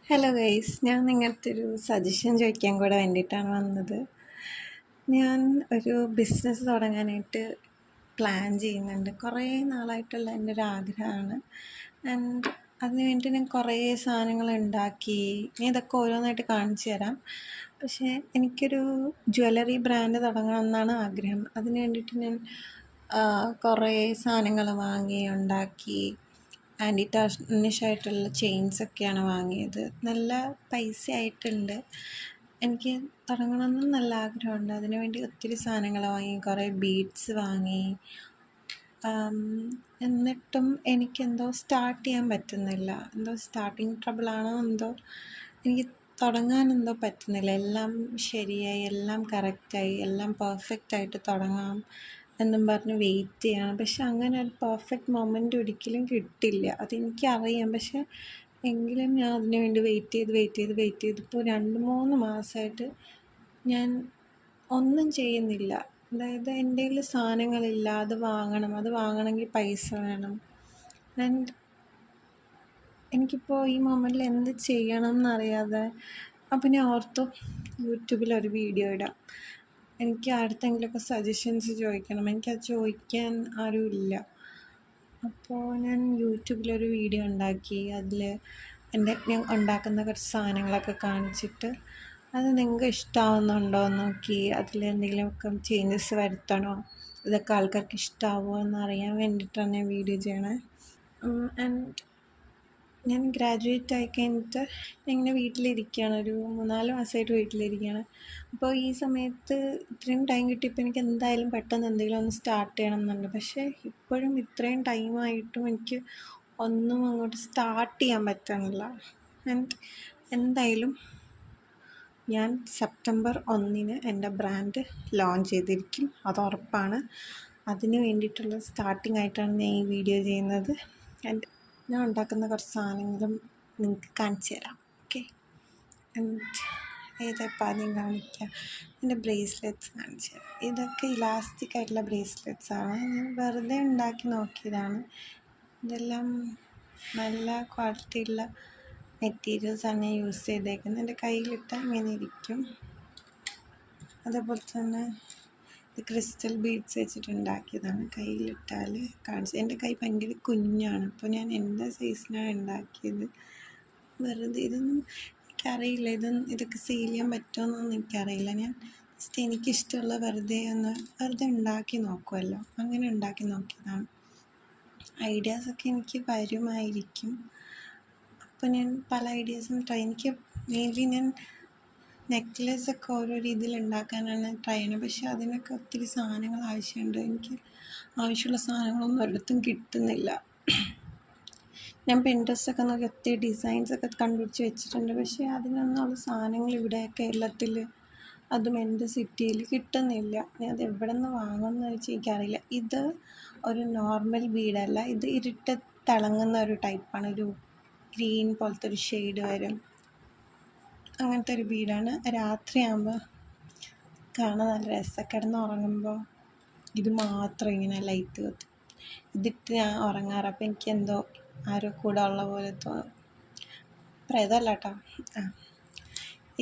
Hello guys, ഞാൻ നിങ്ങളുടെ ഒരു സജഷൻ ചോദിക്കാൻ കൂടെ വേണ്ടിയിട്ടാണ് വന്നത്. ഞാൻ ഒരു ബിസിനസ് തുടങ്ങാനായിട്ട് പ്ലാൻ ചെയ്യുന്നുണ്ട്. കുറേ നാളായിട്ടുള്ള എൻ്റെ ഒരു ആഗ്രഹമാണ്. ആൻഡ് അതിന് വേണ്ടി ഞാൻ കുറേ സാധനങ്ങൾ ഉണ്ടാക്കി. ഞാൻ ഇതൊക്കെ ഓരോന്നായിട്ട് കാണിച്ചു തരാം. പക്ഷേ എനിക്കൊരു ജ്വല്ലറി ബ്രാൻഡ് തുടങ്ങണമെന്നാണ് ആഗ്രഹം. അതിന് വേണ്ടിയിട്ട് ഞാൻ കുറേ സാധനങ്ങൾ വാങ്ങി ഉണ്ടാക്കി. ആൻറ്റി ടാർണിഷായിട്ടുള്ള ചെയിൻസൊക്കെയാണ് വാങ്ങിയത്. നല്ല പൈസ ആയിട്ടുണ്ട്. എനിക്ക് തുടങ്ങണമെന്നും നല്ല ആഗ്രഹമുണ്ട്. അതിനു വേണ്ടി ഒത്തിരി സാധനങ്ങൾ വാങ്ങി, കുറേ ബീഡ്സ് വാങ്ങി. എന്നിട്ടും എനിക്കെന്തോ സ്റ്റാർട്ട് ചെയ്യാൻ പറ്റുന്നില്ല. എന്തോ സ്റ്റാർട്ടിങ് ട്രബിളാണോ എന്തോ, എനിക്ക് തുടങ്ങാനെന്തോ പറ്റുന്നില്ല. എല്ലാം ശരിയായി, എല്ലാം കറക്റ്റായി, എല്ലാം പെർഫെക്റ്റായിട്ട് തുടങ്ങാം എന്നും പറഞ്ഞ് വെയിറ്റ് ചെയ്യണം. പക്ഷെ അങ്ങനെ ഒരു പെർഫെക്റ്റ് മൊമെൻ്റ് ഒരിക്കലും കിട്ടില്ല. അതെനിക്കറിയാം. പക്ഷെ എങ്കിലും ഞാൻ അതിനു വേണ്ടി വെയിറ്റ് ചെയ്ത് ഇപ്പോൾ 2-3 മാസമായിട്ട് ഞാൻ ഒന്നും ചെയ്യുന്നില്ല. അതായത് എൻ്റെ കയ്യിൽ സാധനങ്ങളില്ല. അത് വാങ്ങണമെങ്കിൽ പൈസ വേണം. ആൻഡ് എനിക്കിപ്പോൾ ഈ മൊമെൻറ്റിൽ എന്ത് ചെയ്യണം എന്നറിയാതെ, അപ്പം ഞാൻ ഓർത്തു യൂട്യൂബിലൊരു വീഡിയോ ഇടാം. എനിക്ക് ആരുടെയെങ്കിലുമൊക്കെ സജഷൻസ് ചോദിക്കണം. എനിക്കത് ചോദിക്കാൻ ആരുമില്ല. അപ്പോൾ ഞാൻ യൂട്യൂബിലൊരു വീഡിയോ ഉണ്ടാക്കി. അതിൽ ഞാൻ ഉണ്ടാക്കുന്ന കുറച്ച് സാധനങ്ങളൊക്കെ കാണിച്ചിട്ട് അത് നിങ്ങൾക്ക് ഇഷ്ടമാവുന്നുണ്ടോ എന്ന് നോക്കി അതിൽ എന്തെങ്കിലുമൊക്കെ ചേഞ്ചസ് വരുത്തണോ, ഇതൊക്കെ ആൾക്കാർക്ക് ഇഷ്ടമാവുമോ എന്നറിയാൻ വേണ്ടിയിട്ടാണ് ഞാൻ വീഡിയോ ചെയ്യണേ. ആൻഡ് ഞാൻ ഗ്രാജുവേറ്റ് ആയി കഴിഞ്ഞിട്ട് ഇങ്ങനെ വീട്ടിലിരിക്കുകയാണ്. ഒരു 3-4 മാസമായിട്ട് വീട്ടിലിരിക്കുകയാണ്. അപ്പോൾ ഈ സമയത്ത് ഇത്രയും ടൈം കിട്ടിയപ്പോൾ എനിക്ക് എന്തായാലും പെട്ടെന്ന് എന്തെങ്കിലും ഒന്ന് സ്റ്റാർട്ട് ചെയ്യണം എന്നുണ്ട്. പക്ഷേ ഇപ്പോഴും ഇത്രയും ടൈമായിട്ടും എനിക്ക് ഒന്നും അങ്ങോട്ട് സ്റ്റാർട്ട് ചെയ്യാൻ പറ്റുന്നില്ല. ആൻഡ് എന്തായാലും ഞാൻ സെപ്റ്റംബർ 1 എൻ്റെ ബ്രാൻഡ് ലോഞ്ച് ചെയ്തിരിക്കും, അത് ഉറപ്പാണ്. അതിന് വേണ്ടിയിട്ടുള്ള സ്റ്റാർട്ടിംഗ് ആയിട്ടാണ് ഞാൻ ഈ വീഡിയോ ചെയ്യുന്നത്. ആൻഡ് ഞാൻ ഉണ്ടാക്കുന്ന കുറച്ച് സാധനങ്ങളും നിങ്ങൾക്ക് കാണിച്ചു തരാം. ഓക്കെ, ഏതായിപ്പോൾ ആദ്യം കാണിക്കുക? എൻ്റെ ബ്രേസ്ലെറ്റ്സ് കാണിച്ചു തരാം. ഇതൊക്കെ ഇലാസ്റ്റിക് ആയിട്ടുള്ള ബ്രേസ്ലെറ്റ്സാണ്. ഞാൻ വെറുതെ ഉണ്ടാക്കി നോക്കിയതാണ്. ഇതെല്ലാം നല്ല ക്വാളിറ്റിയുള്ള മെറ്റീരിയൽസാണ് ഞാൻ യൂസ് ചെയ്തേക്കുന്നത്. എൻ്റെ കയ്യിലിട്ടാൽ ഇങ്ങനെ ഇരിക്കും. അതേപോലെ തന്നെ ഇത് ക്രിസ്റ്റൽ ബീഡ്സ് വെച്ചിട്ടുണ്ടാക്കിയതാണ്. കയ്യിലിട്ടാൽ കാണിച്ചത്. എൻ്റെ കൈ ഭയങ്കര കുഞ്ഞാണ്, അപ്പോൾ ഞാൻ എൻ്റെ സൈസിനാണ് ഉണ്ടാക്കിയത്. വെറുതെ ഇതൊന്നും എനിക്കറിയില്ല. ഇതൊക്കെ സെയിൽ ചെയ്യാൻ പറ്റുമെന്നൊന്നും എനിക്കറിയില്ല. ഞാൻ ജസ്റ്റ് എനിക്കിഷ്ടമുള്ള വെറുതെ ഉണ്ടാക്കി നോക്കുമല്ലോ, അങ്ങനെ ഉണ്ടാക്കി നോക്കിയതാണ്. ഐഡിയാസൊക്കെ എനിക്ക് വരുമായിരിക്കും. അപ്പോൾ ഞാൻ പല ഐഡിയാസും എനിക്ക് മെയിൻലി ഞാൻ നെക്ലെസ്സൊക്കെ ഓരോ രീതിയിൽ ഉണ്ടാക്കാനാണ് ട്രൈ ചെയ്യുന്നത്. പക്ഷേ അതിനൊക്കെ ഒത്തിരി സാധനങ്ങൾ ആവശ്യമുണ്ട്. എനിക്ക് ആവശ്യമുള്ള സാധനങ്ങളൊന്നും ഒരിടത്തും കിട്ടുന്നില്ല. ഞാൻ പിൻട്രസ്റ്റൊക്കെ നോക്കി ഒത്തിരി ഡിസൈൻസൊക്കെ കണ്ടുപിടിച്ച് വെച്ചിട്ടുണ്ട്. പക്ഷേ അതിനൊന്നുള്ള സാധനങ്ങൾ ഇവിടെ കേരളത്തിൽ, അതും എൻ്റെ സിറ്റിയിൽ കിട്ടുന്നില്ല. ഞാൻ അത് എവിടെ നിന്ന് വാങ്ങുമെന്ന് വെച്ചാൽ എനിക്കറിയില്ല. ഇത് ഒരു നോർമൽ ബീഡല്ല, ഇത് ഇരുട്ട് തിളങ്ങുന്ന ഒരു ടൈപ്പാണ്. ഒരു ഗ്രീൻ പോലത്തെ ഒരു ഷെയ്ഡ് വരും. അങ്ങനത്തെ ഒരു ബീഡാണ്. രാത്രിയാകുമ്പോൾ കാണാൻ നല്ല രസമാണ്. കിടന്നുറങ്ങുമ്പോൾ ഇത് മാത്രം ഇങ്ങനെ ലൈറ്റ് കത്തും. ഇതിട്ട് ഞാൻ ഉറങ്ങാറ്. അപ്പോൾ എനിക്കെന്തോ ആരോ കൂടെ ഉള്ള പോലെ തോന്നും. പ്രേതമല്ല കേട്ടോ.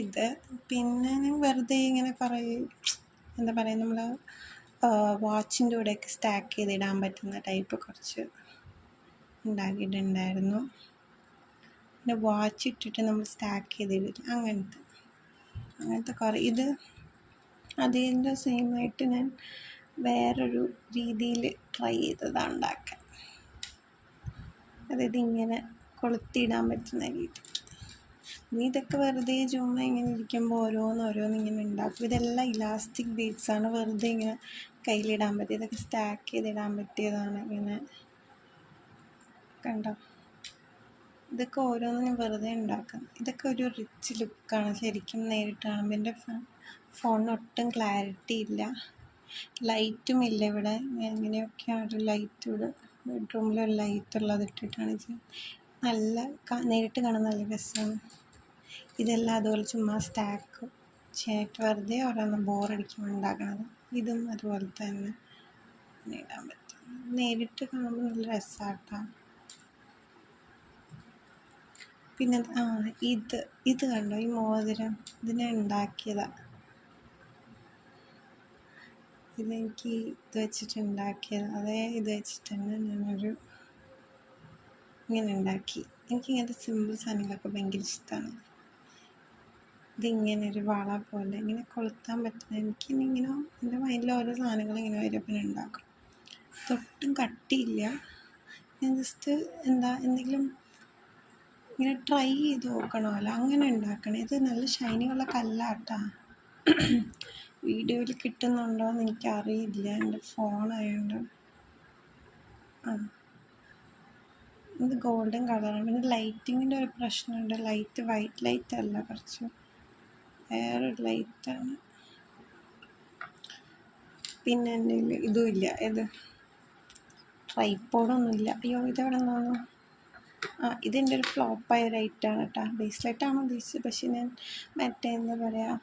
ഇത് പിന്നെ ഞാൻ വെറുതെ ഇങ്ങനെ കുറേ എന്താ പറയുക, നമ്മൾ വാച്ചിൻ്റെ കൂടെയൊക്കെ സ്റ്റാക്ക് ചെയ്തിടാൻ പറ്റുന്ന ടൈപ്പ് കുറച്ച് ഉണ്ടാക്കിയിട്ടുണ്ടായിരുന്നു. പിന്നെ വാച്ച് ഇട്ടിട്ട് നമ്മൾ സ്റ്റാക്ക് ചെയ്തിട്ട് അങ്ങനത്തെ കുറേ. ഇത് അതിൻ്റെ സെയിമായിട്ട് ഞാൻ വേറൊരു രീതിയിൽ ട്രൈ ചെയ്തതാണ് ഉണ്ടാക്കാൻ. അതായത് ഇങ്ങനെ കൊളുത്തിയിടാൻ പറ്റുന്ന രീതി. ഇനി ഇതൊക്കെ വെറുതെ ചുമ്മാ ഇങ്ങനെ ഇരിക്കുമ്പോൾ ഓരോന്ന് ഇങ്ങനെ ഉണ്ടാക്കും. ഇതെല്ലാം ഇലാസ്റ്റിക് ബീഡ്സാണ്. വെറുതെ ഇങ്ങനെ കയ്യിലിടാൻ പറ്റിയ, ഇതൊക്കെ സ്റ്റാക്ക് ചെയ്തിടാൻ പറ്റിയതാണ്. ഇങ്ങനെ കണ്ടോ, ഇതൊക്കെ ഓരോന്നും ഞാൻ വെറുതെ ഉണ്ടാക്കും. ഇതൊക്കെ ഒരു റിച്ച് ലുക്കാണ് ശരിക്കും നേരിട്ട് കാണുമ്പോൾ. എൻ്റെ ഫോണിന് ഒട്ടും ക്ലാരിറ്റി ഇല്ല, ലൈറ്റും ഇല്ല ഇവിടെ. എങ്ങനെയൊക്കെയാണ് ഒരു ലൈറ്റ് ഇവിടെ ബെഡ്റൂമിലൊരു ലൈറ്റുള്ളത് ഇട്ടിട്ടാണ് നല്ല നേരിട്ട് കാണാൻ നല്ല രസമാണ്. ഇതെല്ലാം അതുപോലെ ചുമ്മാ സ്റ്റാക്ക് ചെയ്യാനായിട്ട് വെറുതെ ഓരോന്ന് ബോറടിക്കുമ്പോൾ ഉണ്ടാക്കണത്. ഇതും അതുപോലെ തന്നെ ഇടാൻ പറ്റും. നേരിട്ട് കാണുമ്പോൾ നല്ല രസമാട്ടോ. പിന്നെ ഇത് കണ്ടോ, ഈ മോതിരം ഇതിനെ ഉണ്ടാക്കിയതാണ്. ഇതെനിക്ക് ഇത് വെച്ചിട്ടുണ്ടാക്കിയത്, അതേ ഇത് വെച്ചിട്ടാണ് ഞാനൊരു ഇങ്ങനെ ഉണ്ടാക്കി. എനിക്കിങ്ങനത്തെ സിമ്പിൾ സാധനങ്ങളൊക്കെ ഭയങ്കര ഇഷ്ടമാണ്. ഇതിങ്ങനെ ഒരു വള പോലെ ഇങ്ങനെ കൊളുത്താൻ പറ്റുന്ന, എനിക്കിങ്ങനെ എൻ്റെ മൈൻഡിൽ ഓരോ സാധനങ്ങൾ ഇങ്ങനെ വരുമ്പോൾ ഉണ്ടാക്കും. തൊട്ടും കട്ടിയില്ല. ഞാൻ ജസ്റ്റ് എന്തെങ്കിലും ഇങ്ങനെ ട്രൈ ചെയ്ത് നോക്കണമല്ലോ, അങ്ങനെ ഉണ്ടാക്കണം. ഇത് നല്ല ഷൈനിങ്ങുള്ള കല്ലാട്ടാ. വീഡിയോയിൽ കിട്ടുന്നുണ്ടോ എന്ന് എനിക്കറിയില്ല, എൻ്റെ ഫോണായതുകൊണ്ട്. ഇത് ഗോൾഡൻ കളറാണ്. പിന്നെ ലൈറ്റിങ്ങിൻ്റെ ഒരു പ്രശ്നമുണ്ട്. ലൈറ്റ് വൈറ്റ് ലൈറ്റ് അല്ല, കുറച്ച് വേറൊരു ലൈറ്റാണ്. പിന്നെ എൻ്റെ ഇതും ഇല്ല, ഇത് ട്രൈപ്പോഡൊന്നുമില്ല. അയ്യോ, ഇതെവിടെ നിന്നാണ്? ഇതെൻ്റെ ഒരു ഫ്ലോപ്പായ ഒരു ഐറ്റമാണ് കേട്ടോ. ബ്രേസ്ലെറ്റാണ് ഉദ്ദേശിച്ചത്, പക്ഷെ ഞാൻ എന്താ പറയുക,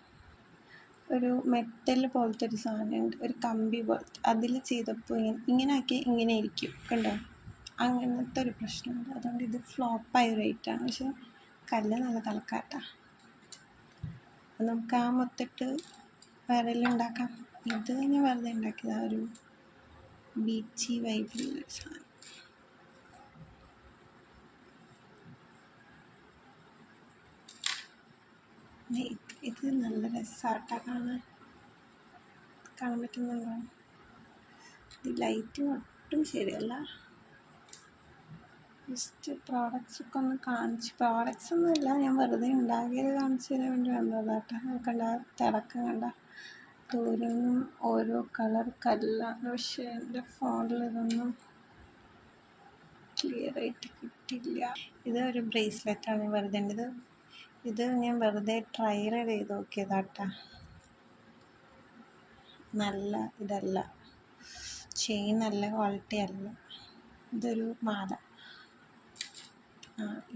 ഒരു മെറ്റൽ പോലത്തെ ഒരു സാധനമുണ്ട്, ഒരു കമ്പി പോലത്തെ, അതിൽ ചെയ്തപ്പോൾ ഇങ്ങനെ ആക്കി ഇങ്ങനെ ഇരിക്കും, കണ്ടോ? അങ്ങനത്തെ ഒരു പ്രശ്നമുണ്ട്. അതുകൊണ്ട് ഇത് ഫ്ലോപ്പായ ഒരു ഐറ്റമാണ്. പക്ഷെ കല്ല് നല്ല തലക്കാട്ടാ. നമുക്ക് മൊത്തിട്ട് വേറെ എല്ലാം ഉണ്ടാക്കാം. ഇത് ഞാൻ വെറുതെ ഉണ്ടാക്കിയത്, ഒരു ബീച്ചി വൈബിലുള്ള സാധനം. ഇത് നല്ല രസമാട്ടാ കാണാൻ പറ്റുന്നുണ്ടോ? ഇത് ലൈറ്റ് ഒട്ടും ശരിയല്ല. ജസ്റ്റ് പ്രോഡക്റ്റ്സൊക്കെ ഒന്ന് പ്രോഡക്റ്റ്സ് ഒന്നുമില്ല, ഞാൻ വെറുതെ ഉണ്ടാക്കിയത് കാണിച്ചു തരാൻ വേണ്ടി വന്നതാട്ടാ. കണ്ട തിളക്കം കണ്ട, ദൂരമൊന്നും ഓരോ കളർ കല്ലാണ്. പക്ഷേ എൻ്റെ ഫോണിൽ ഇതൊന്നും ക്ലിയറായിട്ട് കിട്ടില്ല. ഇത് ഒരു ബ്രേസ്ലെറ്റാണ് വെറുതെ ഉണ്ടത്. ഇത് ഞാൻ വെറുതെ ട്രയൽ ചെയ്ത് നോക്കിയതാട്ടാ. നല്ല ഇതല്ല, ചെയിൻ നല്ല ക്വാളിറ്റി അല്ല. ഇതൊരു മാല,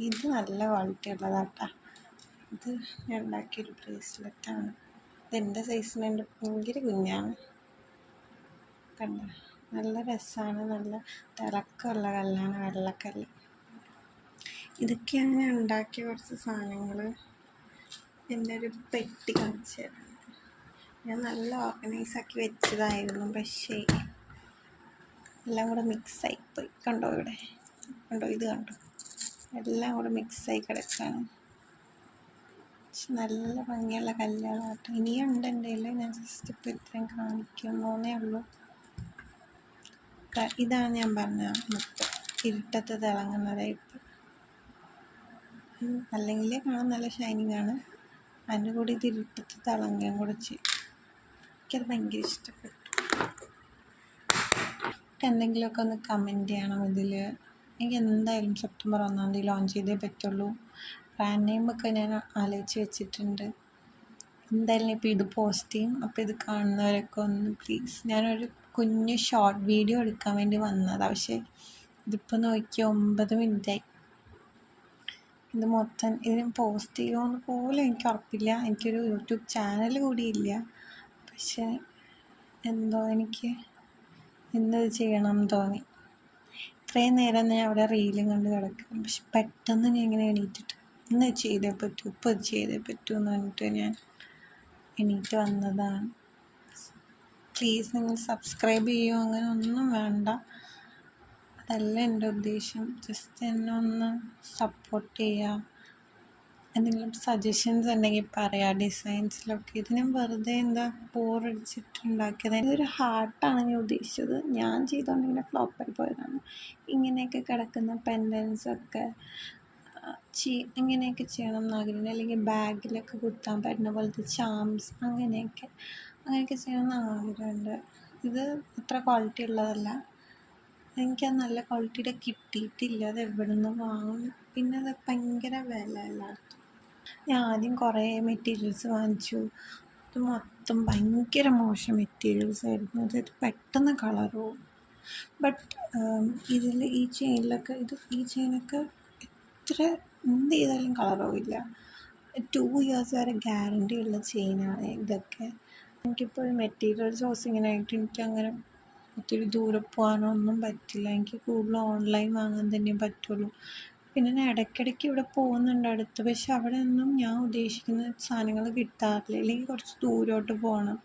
ഇത് നല്ല ക്വാളിറ്റി ഉള്ളതാട്ടാ. ഇത് ഞാൻ ഉണ്ടാക്കിയൊരു ബ്രേസ്ലെറ്റാണ്. ഇതെൻ്റെ സൈസിന് എൻ്റെ ഭയങ്കര കുഞ്ഞാണ്. കണ്ട, നല്ല രസമാണ്. നല്ല തിളക്കമുള്ള കല്ലാണ്, വെള്ളക്കല്ല്. ഇതൊക്കെയാണ് ഞാൻ ഉണ്ടാക്കിയ കുറച്ച് സാധനങ്ങൾ. എൻ്റെ ഒരു പെട്ടി കാണിച്ചു തരാം. ഞാൻ നല്ല ഓർഗനൈസാക്കി വെച്ചതായിരുന്നു, പക്ഷേ എല്ലാം കൂടെ മിക്സായിപ്പോയി. കണ്ടോ, ഇവിടെ കണ്ടോ, ഇത് കണ്ടോ, എല്ലാം കൂടെ മിക്സായി കിടക്കാണ്. നല്ല ഭംഗിയുള്ള കല്ലുകളാട്ടോ. ഇനിയും ഉണ്ട് എൻ്റെ കയ്യിൽ. ഞാൻ ജസ്റ്റ് ഇപ്പോൾ ഇത്രയും കാണിക്കുന്നേ ഉള്ളൂ. ഇതാണ് ഞാൻ പറഞ്ഞ മുത്ത്, ഇരുട്ടത്ത് തിളങ്ങുന്ന ടൈപ്പ്. അല്ലെങ്കിൽ കാണാൻ നല്ല ഷൈനിങ് ആണ്. അതിൻ്റെ കൂടെ ഇത് ഇരുട്ടത്ത് തിളങ്ങുകയും കൂടെ ചെയ്യും. എനിക്കത് ഭയങ്കര ഇഷ്ടപ്പെട്ടു. എന്തെങ്കിലുമൊക്കെ ഒന്ന് കമൻറ്റ് ചെയ്യണം ഇതിൽ. എനിക്ക് എന്തായാലും സെപ്റ്റംബർ 1 ലോഞ്ച് ചെയ്തേ പറ്റുള്ളൂ. ബ്രാൻഡ് നെയിമൊക്കെ ഞാൻ ആലോചിച്ച് വെച്ചിട്ടുണ്ട്. എന്തായാലും ഇപ്പോൾ ഇത് പോസ്റ്റ് ചെയ്യും. അപ്പോൾ ഇത് കാണുന്നവരൊക്കെ ഒന്ന് പ്ലീസ്, ഞാനൊരു കുഞ്ഞ് ഷോർട്ട് വീഡിയോ എടുക്കാൻ വേണ്ടി വന്നതാണ്. പക്ഷേ ഇതിപ്പോൾ നോക്കിയാൽ 9 മിനിറ്റായി. ഇത് മൊത്തം ഇതിന് പോസ്റ്റ് ചെയ്യുമോയെന്ന് പോലും എനിക്ക് ഉറപ്പില്ല. എനിക്കൊരു യൂട്യൂബ് ചാനൽ കൂടിയില്ല. പക്ഷേ എന്തോ എനിക്ക് ഇന്നത് ചെയ്യണം എന്ന് തോന്നി. ഇത്രയും നേരം ഞാൻ അവിടെ റീലും കണ്ട് കിടക്കും. പക്ഷെ പെട്ടെന്ന് ഞാൻ ഇങ്ങനെ എണീറ്റിട്ട് ഇന്ന് ചെയ്തേ പറ്റൂ, ഇപ്പോൾ ഇത് ചെയ്തേ പറ്റൂ എന്ന് പറഞ്ഞിട്ട് ഞാൻ എണീറ്റ് വന്നതാണ്. പ്ലീസ് നിങ്ങൾ സബ്സ്ക്രൈബ് ചെയ്യുമോ, അങ്ങനെ ഒന്നും വേണ്ട, അതല്ല എൻ്റെ ഉദ്ദേശം. ജസ്റ്റ് എന്നെ ഒന്ന് സപ്പോർട്ട് ചെയ്യുക. എന്തെങ്കിലും സജഷൻസ് ഉണ്ടെങ്കിൽ പറയാം, ഡിസൈൻസിലൊക്കെ. ഇത് ഞാൻ വെറുതെ ബോറടിച്ചിട്ടുണ്ടാക്കിയത്. ഇതൊരു ഹാർട്ടാണ് ഞാൻ ഉദ്ദേശിച്ചത്. ഞാൻ ചെയ്തുകൊണ്ട് ഇങ്ങനെ ഫ്ലോപ്പായി പോയതാണ്. ഇങ്ങനെയൊക്കെ കിടക്കുന്ന പെൻഡൻസൊക്കെ ഇങ്ങനെയൊക്കെ ചെയ്യണം എന്നാഗ്രഹമുണ്ട്. അല്ലെങ്കിൽ ബാഗിലൊക്കെ കുത്താൻ പറ്റുന്ന പോലത്തെ ചാംസ് അങ്ങനെയൊക്കെ ചെയ്യണം എന്ന് ആഗ്രഹമുണ്ട്. ഇത് അത്ര ക്വാളിറ്റി ഉള്ളതല്ല, എനിക്കത് നല്ല ക്വാളിറ്റിയുടെ കിട്ടിയിട്ടില്ല. അത് എവിടെ നിന്ന് വാങ്ങും? പിന്നെ അത് ഭയങ്കര വില എല്ലായിടത്തും. ഞാൻ ആദ്യം കുറേ മെറ്റീരിയൽസ് വാങ്ങിച്ചു. അത് മൊത്തം ഭയങ്കര മോശം മെറ്റീരിയൽസ് ആയിരുന്നു. അതായത് പെട്ടെന്ന് കളർ പോവും. ബട്ട് ഈ ചെയിനൊക്കെ എത്ര എന്ത് ചെയ്താലും കളർ പോവില്ല. 2 years വരെ ഗ്യാരണ്ടി ഉള്ള ചെയിനാണ് ഇതൊക്കെ. എനിക്കിപ്പോൾ മെറ്റീരിയൽ സോഴ്സിങ്ങിനായിട്ട് എനിക്കങ്ങനെ ഒത്തിരി ദൂരെ പോകാനോ ഒന്നും പറ്റില്ല. എനിക്ക് കൂടുതലും ഓൺലൈൻ വാങ്ങാൻ തന്നെ പറ്റുള്ളൂ. പിന്നെ ഞാൻ ഇടയ്ക്കിടയ്ക്ക് ഇവിടെ പോകുന്നുണ്ട് അടുത്ത്, പക്ഷെ അവിടെ ഒന്നും ഞാൻ ഉദ്ദേശിക്കുന്ന സാധനങ്ങൾ കിട്ടാറില്ല, അല്ലെങ്കിൽ കുറച്ച് ദൂരോട്ട് പോകണം.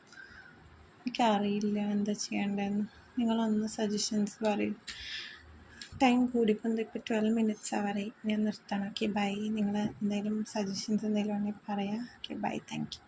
എനിക്കറിയില്ല എന്താ ചെയ്യേണ്ടതെന്ന്. നിങ്ങളൊന്ന് സജഷൻസ് പറയൂ. ടൈം കൂടിപ്പോൾ ഇപ്പോൾ 12 minutes ആവാറായി. ഞാൻ നിർത്തണം. Okay bye. നിങ്ങൾ എന്തെങ്കിലും സജഷൻസ് എന്തെങ്കിലും ഉണ്ടെങ്കിൽ പറയാം. Okay bye. Thank you.